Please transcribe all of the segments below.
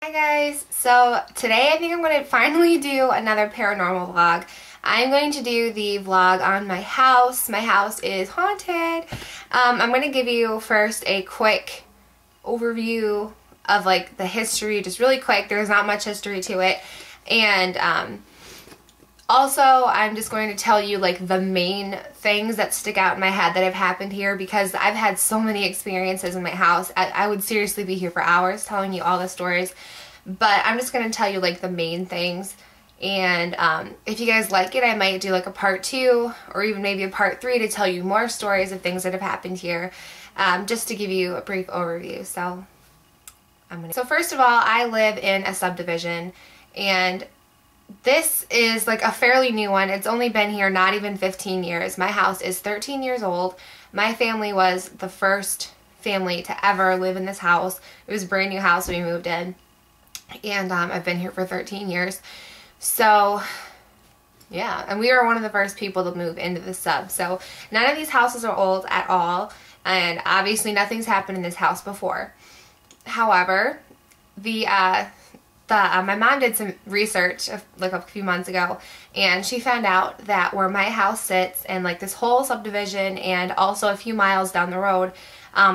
Hi guys, so today I think I'm going to finally do another paranormal vlog. I'm going to do the vlog on my house. My house is haunted. I'm going to give you first a quick overview of like the history, just really quick. There's not much history to it. And also I'm just going to tell you like the main things that stick out in my head that have happened here, because I've had so many experiences in my house. I would seriously be here for hours telling you all the stories, but I'm just going to tell you like the main things. And if you guys like it, I might do like a part 2 or even maybe a part 3 to tell you more stories of things that have happened here, just to give you a brief overview. So first of all, I live in a subdivision, and this is like a fairly new one. It's only been here not even 15 years. My house is 13 years old. My family was the first family to ever live in this house. It was a brand new house when we moved in. And I've been here for 13 years. So yeah, and we were one of the first people to move into the sub. So none of these houses are old at all. And obviously nothing's happened in this house before. However, my mom did some research like a few months ago, and she found out that where my house sits and like this whole subdivision and also a few miles down the road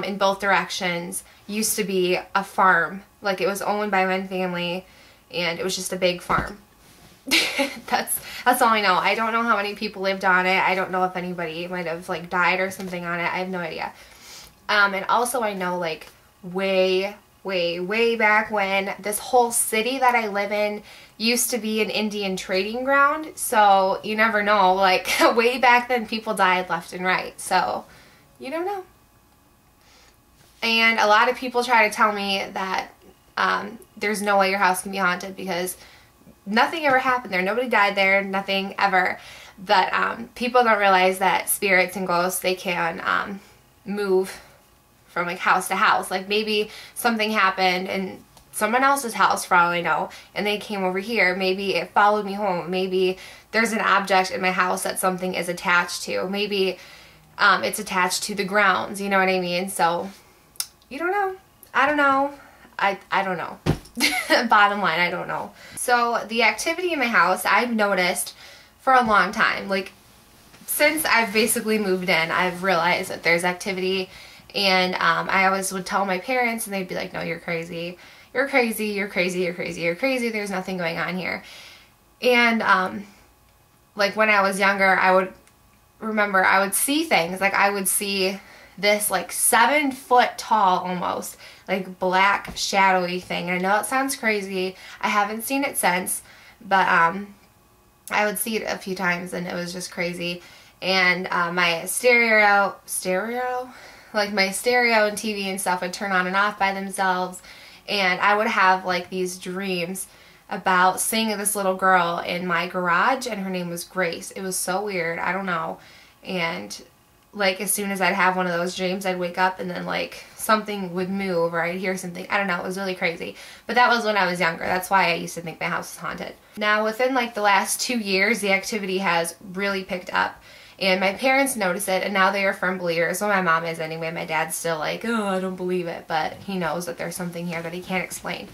in both directions used to be a farm. Like it was owned by one family and it was just a big farm. That's all I know. I don't know how many people lived on it. I don't know if anybody might have like died or something on it. I have no idea. And also I know like way back when, this whole city that I live in used to be an Indian trading ground. So you never know, like way back then people died left and right. So you don't know. And a lot of people try to tell me that there's no way your house can be haunted because nothing ever happened there. Nobody died there, nothing ever. But people don't realize that spirits and ghosts, they can move from like house to house. Like maybe something happened in someone else's house for all I know, and they came over here. Maybe it followed me home. Maybe there's an object in my house that something is attached to. Maybe it's attached to the grounds, you know what I mean? So you don't know. I don't know. I don't know. Bottom line, I don't know. So the activity in my house, I've noticed for a long time. Like since I've basically moved in, I've realized that there's activity. And I always would tell my parents, and they'd be like, no, you're crazy. You're crazy. You're crazy. You're crazy. You're crazy. There's nothing going on here. And like when I was younger, I would see things. Like I would see this like 7 foot tall almost like black shadowy thing. And I know it sounds crazy. I haven't seen it since, but I would see it a few times and it was just crazy. And my stereo, like my stereo and TV and stuff would turn on and off by themselves, and I would have like these dreams about seeing this little girl in my garage, and her name was Grace. It was so weird, I don't know. And like as soon as I'd have one of those dreams, I'd wake up and then like something would move or I'd hear something. I don't know, it was really crazy. But that was when I was younger. That's why I used to think my house was haunted. Now within like the last 2 years, the activity has really picked up. And my parents notice it, and now they are firm believers. Well, my mom is anyway. My dad's still like, oh, I don't believe it. But he knows that there's something here that he can't explain.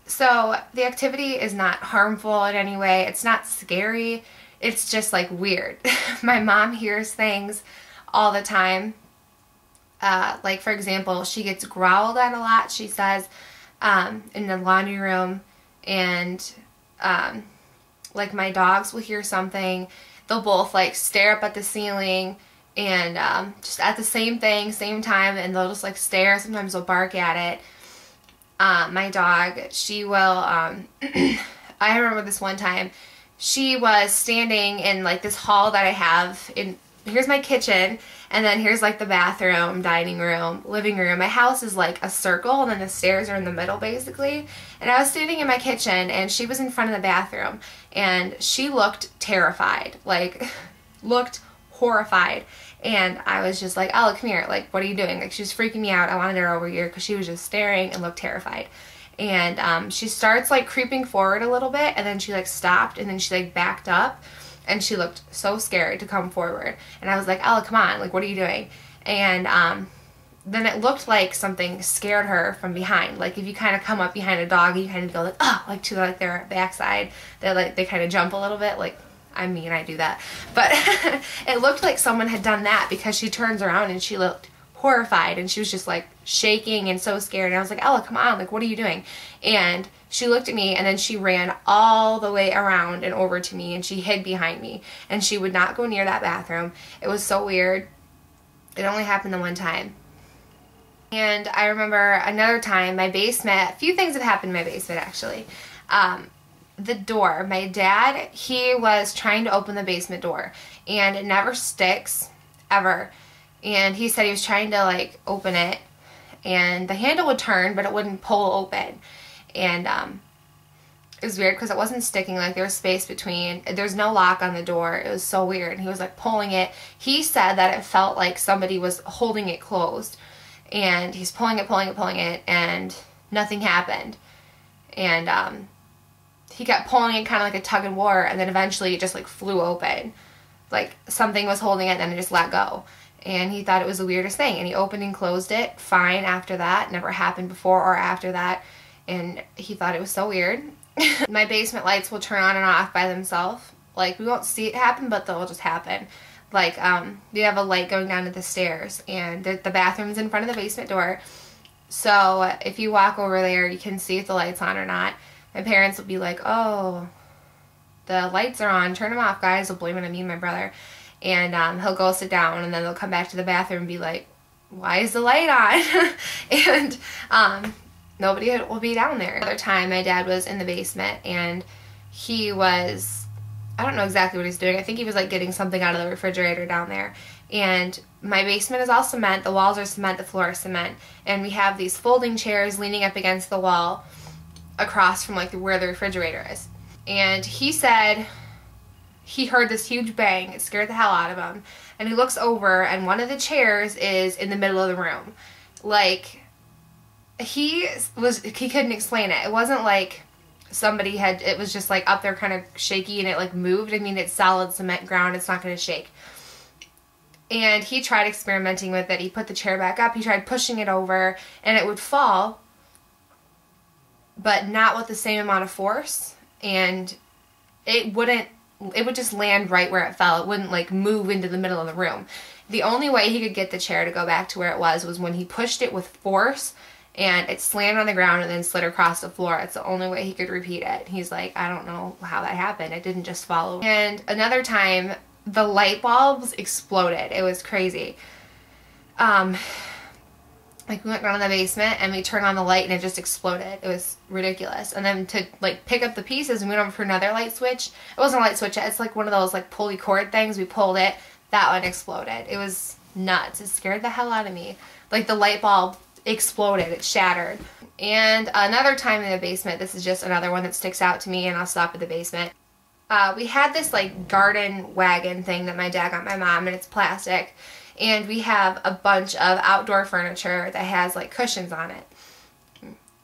So the activity is not harmful in any way. It's not scary. It's just like weird. My mom hears things all the time. Like for example, she gets growled at a lot, she says, in the laundry room. And like my dogs will hear something. They'll both like stare up at the ceiling and just at the same thing, same time, and they'll just like stare. Sometimes they'll bark at it. My dog, she will, I remember this one time, she was standing in like this hall that I have in, here's my kitchen, and then here's like the bathroom, dining room, living room. My house is like a circle, and then the stairs are in the middle basically. And I was standing in my kitchen, and she was in front of the bathroom, and she looked terrified, like looked horrified. And I was just like, Ella, come here, like what are you doing? Like she was freaking me out. I wanted her over here because she was just staring and looked terrified. And she starts like creeping forward a little bit, and then she like stopped, and then she like backed up. And she looked so scared to come forward. And I was like, Ella, come on, like, what are you doing? And then it looked like something scared her from behind. Like if you kind of come up behind a dog, you kind of go like, oh, like to like their backside. They kind of jump a little bit. Like, I mean, I do that. But it looked like someone had done that, because she turns around and she looked horrified and she was just like shaking and so scared. And I was like, Ella, come on, like what are you doing? And she looked at me and then she ran all the way around and over to me and she hid behind me and she would not go near that bathroom. It was so weird. It only happened the one time. And I remember another time, my basement, a few things have happened in my basement actually. The door, my dad, he was trying to open the basement door and it never sticks ever. And he said he was trying to like open it and the handle would turn but it wouldn't pull open. And it was weird because it wasn't sticking, like there was space between, there's no lock on the door. It was so weird. And he was like pulling it. He said that it felt like somebody was holding it closed. And he's pulling it, and nothing happened. And he kept pulling it kind of like a tug and war, and then eventually it just like flew open. Like something was holding it and then it just let go. And he thought it was the weirdest thing. And he opened and closed it fine after that. Never happened before or after that. And he thought it was so weird. My basement lights will turn on and off by themselves. Like we won't see it happen, but they'll just happen. Like, we have a light going down to the stairs, and the bathroom's in front of the basement door. So if you walk over there, you can see if the light's on or not. My parents will be like, oh, the lights are on, turn them off, guys. They'll blame it on me and my brother. And he'll go sit down, and then they'll come back to the bathroom and be like, why is the light on? And nobody will be down there. Another time, my dad was in the basement, and he was, I don't know exactly what he's doing. I think he was like getting something out of the refrigerator down there. And my basement is all cement. The walls are cement. The floor is cement. And we have these folding chairs leaning up against the wall across from like where the refrigerator is. And he said he heard this huge bang. It scared the hell out of him. And he looks over and one of the chairs is in the middle of the room. Like he couldn't explain it. It wasn't like somebody had, it was just like up there kind of shaky and it like moved. I mean, it's solid cement ground, it's not going to shake. And he tried experimenting with it. He put the chair back up, he tried pushing it over, and it would fall, but not with the same amount of force. And it would just land right where it fell. It wouldn't like move into the middle of the room. The only way he could get the chair to go back to where it was when he pushed it with force, and it slammed on the ground and then slid across the floor. It's the only way he could repeat it. He's like, I don't know how that happened. It didn't just fall over. And another time, the light bulbs exploded. It was crazy. Like we went down in the basement and we turned on the light and it just exploded. It was ridiculous. And then to like pick up the pieces and we went over for another light switch. It wasn't a light switch. It's like one of those like pulley cord things. We pulled it. That one exploded. It was nuts. It scared the hell out of me. Like the light bulb exploded. It shattered. And another time in the basement, this is just another one that sticks out to me, and I'll stop at the basement. We had this like garden wagon thing that my dad got my mom, and it's plastic. And we have a bunch of outdoor furniture that has like cushions on it.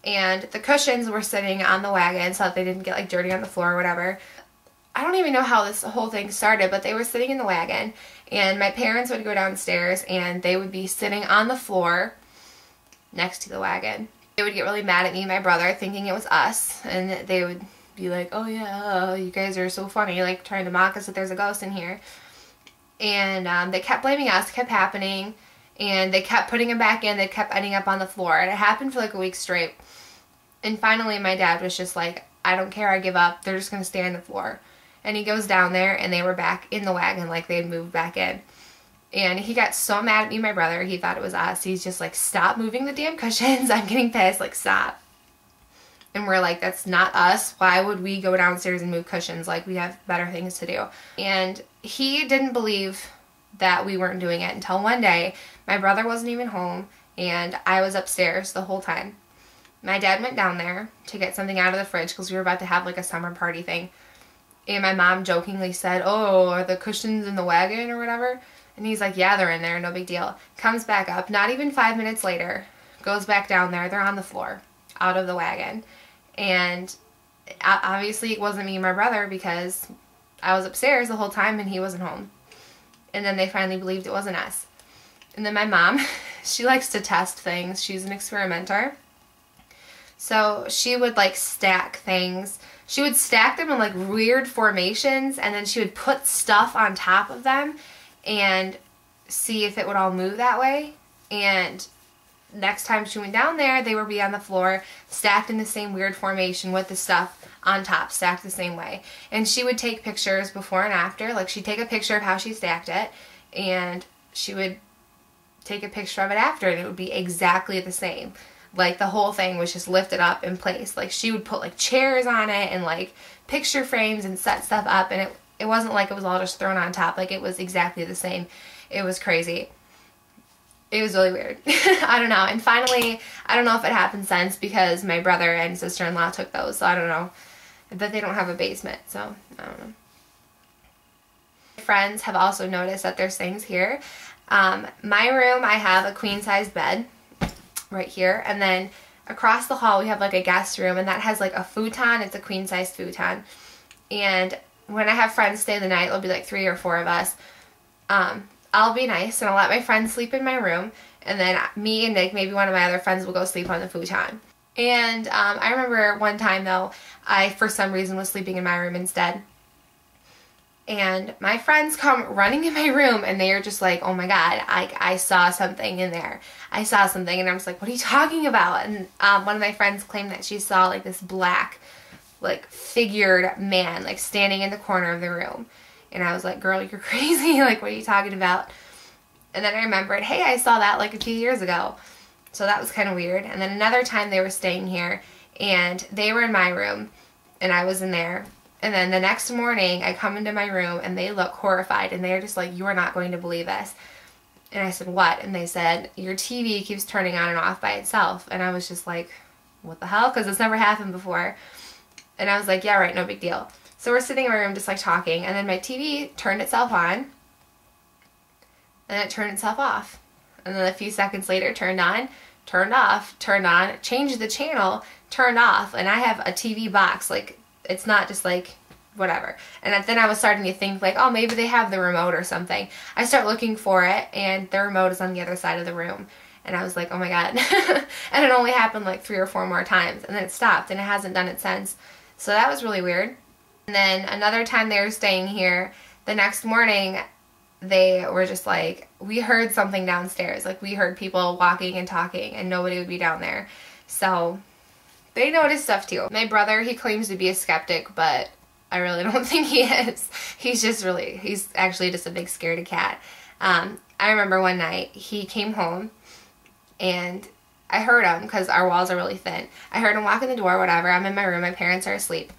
And the cushions were sitting on the wagon so that they didn't get like dirty on the floor or whatever. I don't even know how this whole thing started, but they were sitting in the wagon, and my parents would go downstairs and they would be sitting on the floor next to the wagon. They would get really mad at me and my brother thinking it was us, and they would be like, oh yeah, you guys are so funny, like trying to mock us that there's a ghost in here. And they kept blaming us, kept happening, and they kept putting him back in. They kept ending up on the floor, and it happened for like a week straight. And finally my dad was just like, I don't care, I give up, they're just gonna stay on the floor. And he goes down there and they were back in the wagon, like they had moved back in. And he got so mad at me and my brother, he thought it was us. He's just like, stop moving the damn cushions, I'm getting pissed, like stop. And we're like, that's not us. Why would we go downstairs and move cushions? Like, we have better things to do. And he didn't believe that we weren't doing it until one day, my brother wasn't even home, and I was upstairs the whole time. My dad went down there to get something out of the fridge because we were about to have like a summer party thing. And my mom jokingly said, oh, are the cushions in the wagon or whatever? And he's like, yeah, they're in there, no big deal. Comes back up, not even 5 minutes later, goes back down there, they're on the floor, out of the wagon. And obviously it wasn't me and my brother because I was upstairs the whole time and he wasn't home. And then they finally believed it wasn't us. And then my mom, she likes to test things. She's an experimenter. So she would like stack things. She would stack them in like weird formations, and then she would put stuff on top of them and see if it would all move that way. And next time she went down there, they would be on the floor stacked in the same weird formation with the stuff on top stacked the same way. And she would take pictures before and after. Like, she'd take a picture of how she stacked it, and she would take a picture of it after, and it would be exactly the same. Like, the whole thing was just lifted up in place. Like, she would put like chairs on it and like picture frames and set stuff up, and it wasn't like it was all just thrown on top. Like, it was exactly the same. It was crazy. It was really weird. I don't know. And finally, I don't know if it happened since, because my brother and sister-in-law took those, so I don't know. But they don't have a basement, so I don't know. Friends have also noticed that there's things here. My room, I have a queen-size bed right here, and then across the hall we have like a guest room, and that has like a futon. It's a queen-size futon. And when I have friends stay the night, it'll be like 3 or 4 of us. I'll be nice and I'll let my friends sleep in my room, and then me and Nick, maybe one of my other friends, will go sleep on the futon. And I remember one time though, I for some reason was sleeping in my room instead. And my friends come running in my room, and they are just like, oh my god, I saw something in there. I saw something. And I was like, what are you talking about? And one of my friends claimed that she saw like this black, like figured man like standing in the corner of the room. And I was like, girl, you're crazy. Like, what are you talking about? And then I remembered, hey, I saw that like a few years ago. So that was kind of weird. And then another time they were staying here, and they were in my room, and I was in there. And then the next morning, I come into my room, and they look horrified, and they're just like, you are not going to believe this. And I said, what? And they said, your TV keeps turning on and off by itself. And I was just like, what the hell? Because it's never happened before. And I was like, yeah, right, no big deal. So we're sitting in my room just like talking, and then my TV turned itself on, and it turned itself off. And then a few seconds later, turned on, turned off, turned on, changed the channel, turned off. And I have a TV box, like, it's not just like whatever. And then I was starting to think like, oh, maybe they have the remote or something. I start looking for it, and the remote is on the other side of the room. And I was like, oh my god. And it only happened like 3 or 4 more times, and then it stopped, and it hasn't done it since. So that was really weird. And then another time they were staying here, the next morning they were just like, we heard something downstairs. Like, we heard people walking and talking, and nobody would be down there. So they noticed stuff too. My brother, he claims to be a skeptic, but I really don't think he is. He's actually just a big scaredy cat. I remember one night he came home, and I heard him, because our walls are really thin. I heard him walk in the door, whatever. I'm in my room, my parents are asleep.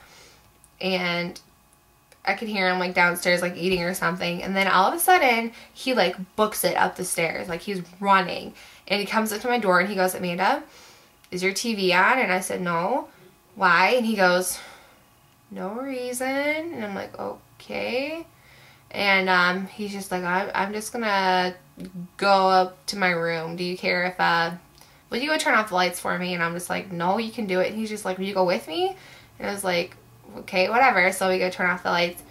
And I could hear him like downstairs like eating or something, and then all of a sudden he like books it up the stairs, like he's running, and he comes up to my door and he goes, Amanda, is your TV on? And I said, no. Why? And he goes, no reason. And I'm like, okay. And he's just like, I'm just gonna go up to my room. Do you care if will you go turn off the lights for me? And I'm just like, no, you can do it. And he's just like, will you go with me? And I was like, okay, whatever. So we go turn off the lights.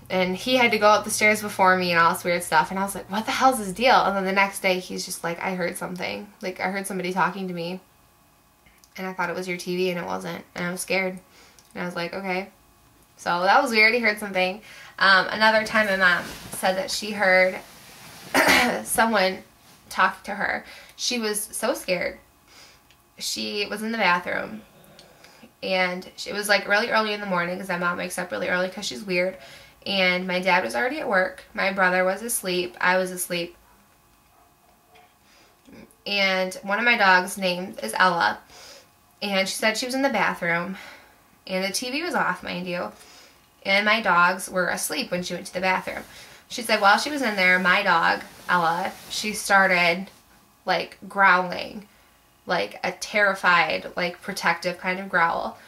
And he had to go up the stairs before me and all this weird stuff. And I was like, what the hell's his deal? And then the next day he's just like, I heard something. Like, I heard somebody talking to me. And I thought it was your TV, and it wasn't. And I was scared. And I was like, okay. So that was weird. He heard something. Another time my mom said that she heard someone talk to her. She was so scared. She was in the bathroom. And it was like really early in the morning, because my mom wakes up really early because she's weird. And my dad was already at work. My brother was asleep. I was asleep. And one of my dogs' name is Ella. And she said she was in the bathroom. And the TV was off, mind you. And my dogs were asleep when she went to the bathroom. She said while she was in there, my dog, Ella, she started like growling. Like a terrified, like protective kind of growl.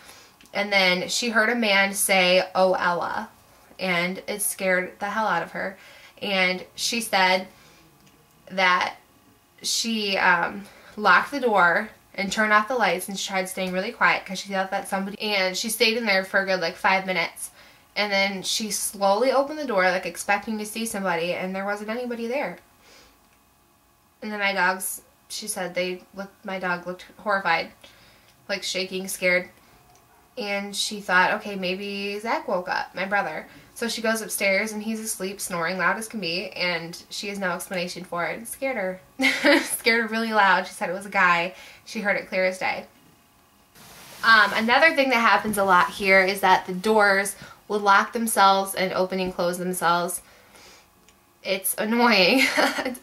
And then she heard a man say, oh, Ella. And it scared the hell out of her. And she said that she locked the door and turned off the lights, and she tried staying really quiet because she thought that somebody, and she stayed in there for a good like 5 minutes. And then she slowly opened the door like expecting to see somebody, and there wasn't anybody there. And then she said my dog looked horrified, like shaking, scared. And she thought, okay, maybe Zach woke up, my brother. So she goes upstairs and he's asleep, snoring loud as can be, and she has no explanation for it. It scared her. Scared her really loud. She said it was a guy. She heard it clear as day. Another thing that happens a lot here is that the doors will lock themselves and open and close themselves. It's annoying.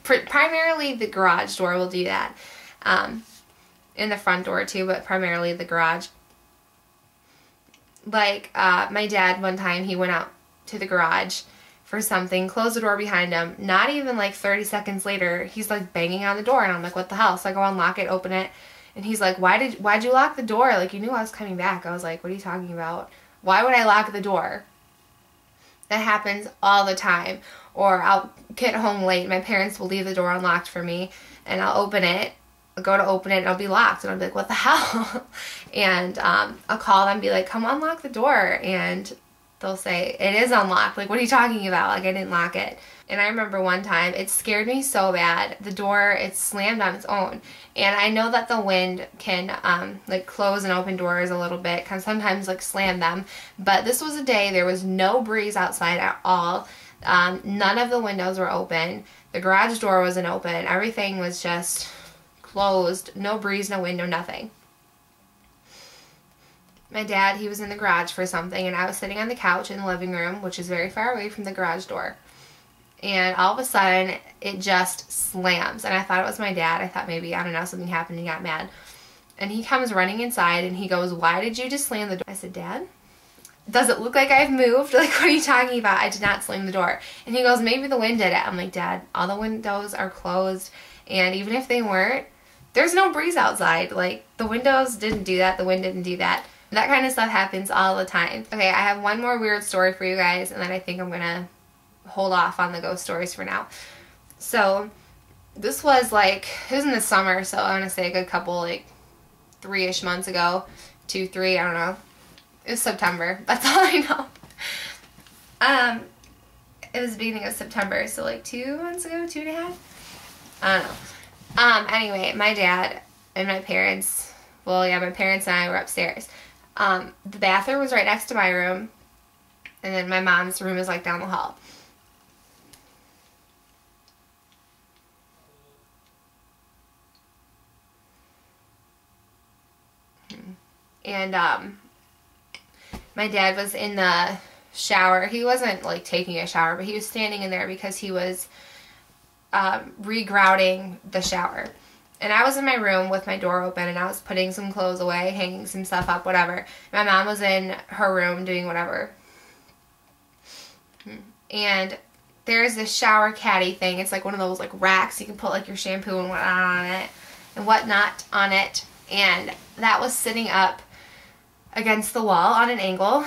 Primarily the garage door will do that. And the front door too, but primarily the garage. Like, my dad one time, he went out to the garage for something, closed the door behind him. Not even like 30 seconds later, he's like banging on the door, and I'm like, what the hell? So I go unlock it, open it, and he's like, why'd you lock the door? Like, you knew I was coming back. I was like, what are you talking about? Why would I lock the door? That happens all the time. Or I'll get home late, my parents will leave the door unlocked for me, and I'll open it, go to open it, and it'll be locked, and I'll be like, what the hell? And I'll call them and be like, come unlock the door, and they'll say, it is unlocked. Like, what are you talking about? Like, I didn't lock it. And I remember one time, it scared me so bad. The door, it slammed on its own. And I know that the wind can, like, close and open doors a little bit, can sometimes, like, slam them. But this was a day, there was no breeze outside at all. None of the windows were open. The garage door wasn't open. Everything was just closed. No breeze, no window, nothing. My dad, he was in the garage for something, and I was sitting on the couch in the living room, which is very far away from the garage door. And all of a sudden, it just slams. And I thought it was my dad. I thought maybe, I don't know, something happened and he got mad. And he comes running inside, and he goes, why did you just slam the door? I said, Dad, does it look like I've moved? Like, what are you talking about? I did not slam the door. And he goes, maybe the wind did it. I'm like, Dad, all the windows are closed. And even if they weren't, there's no breeze outside. Like, the windows didn't do that. The wind didn't do that. That kind of stuff happens all the time. Okay, I have one more weird story for you guys, and then I think I'm going to hold off on the ghost stories for now. So, this was like, it was in the summer, so I want to say a good couple, like, 3-ish months ago. 2, 3, I don't know. It was September. That's all I know. It was the beginning of September, so like 2 months ago, 2.5? I don't know. Anyway, my dad and my parents, well, yeah, my parents and I were upstairs. The bathroom was right next to my room, and then my mom's room is like down the hall. And, my dad was in the shower. He wasn't, like, taking a shower, but he was standing in there because he was regrouting the shower. And I was in my room with my door open, and I was putting some clothes away, hanging some stuff up, whatever. My mom was in her room doing whatever. And there's this shower caddy thing. It's like one of those, like, racks. You can put, like, your shampoo and whatnot on it. And that was sitting up against the wall on an angle,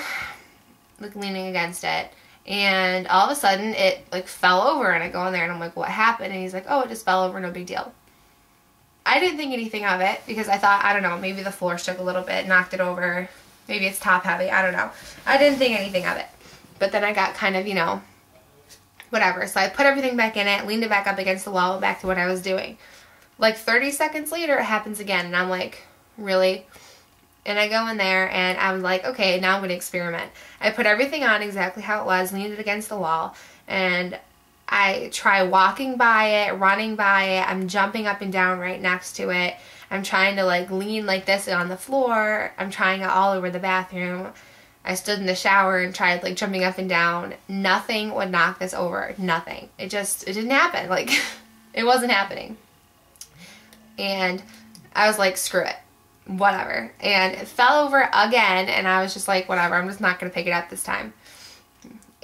like leaning against it, and all of a sudden it like fell over, and I go in there and I'm like, what happened? And he's like, oh, it just fell over, no big deal. I didn't think anything of it because I thought, I don't know, maybe the floor shook a little bit, knocked it over, maybe it's top heavy, I don't know. I didn't think anything of it. But then I got kind of, you know, whatever. So I put everything back in it, leaned it back up against the wall, back to what I was doing. Like 30 seconds later it happens again, and I'm like, really? And I go in there, and I'm like, okay, now I'm going to experiment. I put everything on exactly how it was, leaned it against the wall, and I try walking by it, running by it. I'm jumping up and down right next to it. I'm trying to, like, lean like this on the floor. I'm trying it all over the bathroom. I stood in the shower and tried, like, jumping up and down. Nothing would knock this over. Nothing. It didn't happen. Like, it wasn't happening. And I was like, screw it. Whatever. And it fell over again, and I was just like, whatever, I'm just not going to pick it up this time.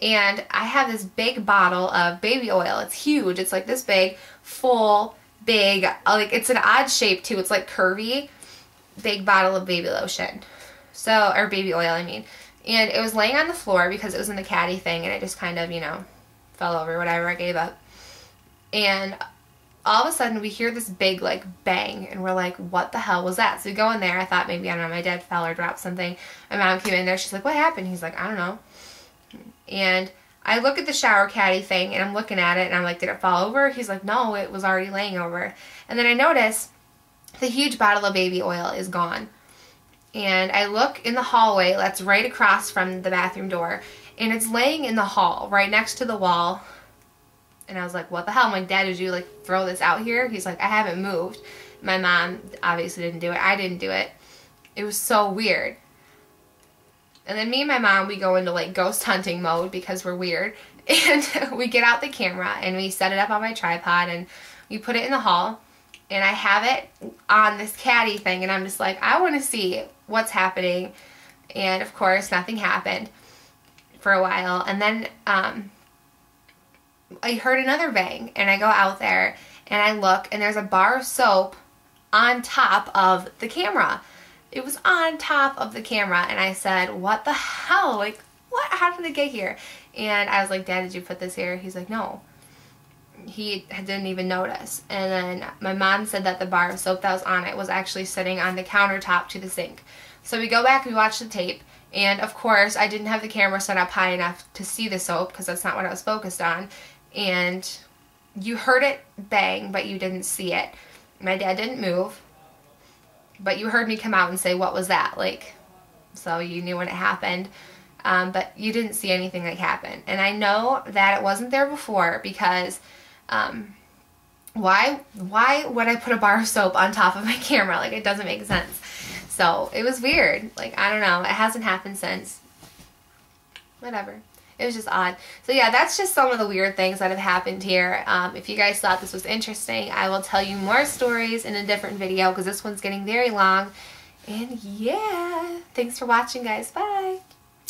And I have this big bottle of baby oil. It's huge. It's like this big, full, big, like, it's an odd shape too. It's like curvy, big bottle of baby lotion. So, or baby oil, I mean. And it was laying on the floor because it was in the caddy thing, and it just kind of, you know, fell over, whatever, I gave up. And all of a sudden we hear this big, like, bang, and we're like, what the hell was that? So we go in there. I thought maybe, I don't know, my dad fell or dropped something. My mom came in there. She's like, what happened? He's like, I don't know. And I look at the shower caddy thing, and I'm looking at it, and I'm like, did it fall over? He's like, no, it was already laying over. And then I notice the huge bottle of baby oil is gone. And I look in the hallway that's right across from the bathroom door, and it's laying in the hall right next to the wall. And I was like, what the hell? I'm like, Dad, did you like throw this out here? He's like, I haven't moved. My mom obviously didn't do it. I didn't do it. It was so weird. And then me and my mom, we go into like ghost hunting mode because we're weird. And we get out the camera and we set it up on my tripod and we put it in the hall. And I have it on this caddy thing, and I'm just like, I want to see what's happening. And of course, nothing happened for a while. And then I heard another bang, and I go out there and I look, and there's a bar of soap on top of the camera. It was on top of the camera, and I said, what the hell? Like, what? How did it get here? And I was like, Dad, did you put this here? He's like, no. He didn't even notice. And then my mom said that the bar of soap that was on it was actually sitting on the countertop to the sink. So we go back, we watch the tape, and of course I didn't have the camera set up high enough to see the soap because that's not what I was focused on. And you heard it bang, but you didn't see it. My dad didn't move, but you heard me come out and say, what was that? Like, so you knew when it happened. But you didn't see anything like happen. And I know that it wasn't there before because why would I put a bar of soap on top of my camera? Like, it doesn't make sense. So it was weird. Like, I don't know. It hasn't happened since. Whatever. It was just odd. So yeah, that's just some of the weird things that have happened here. If you guys thought this was interesting, I will tell you more stories in a different video because this one's getting very long. And yeah, thanks for watching, guys. Bye.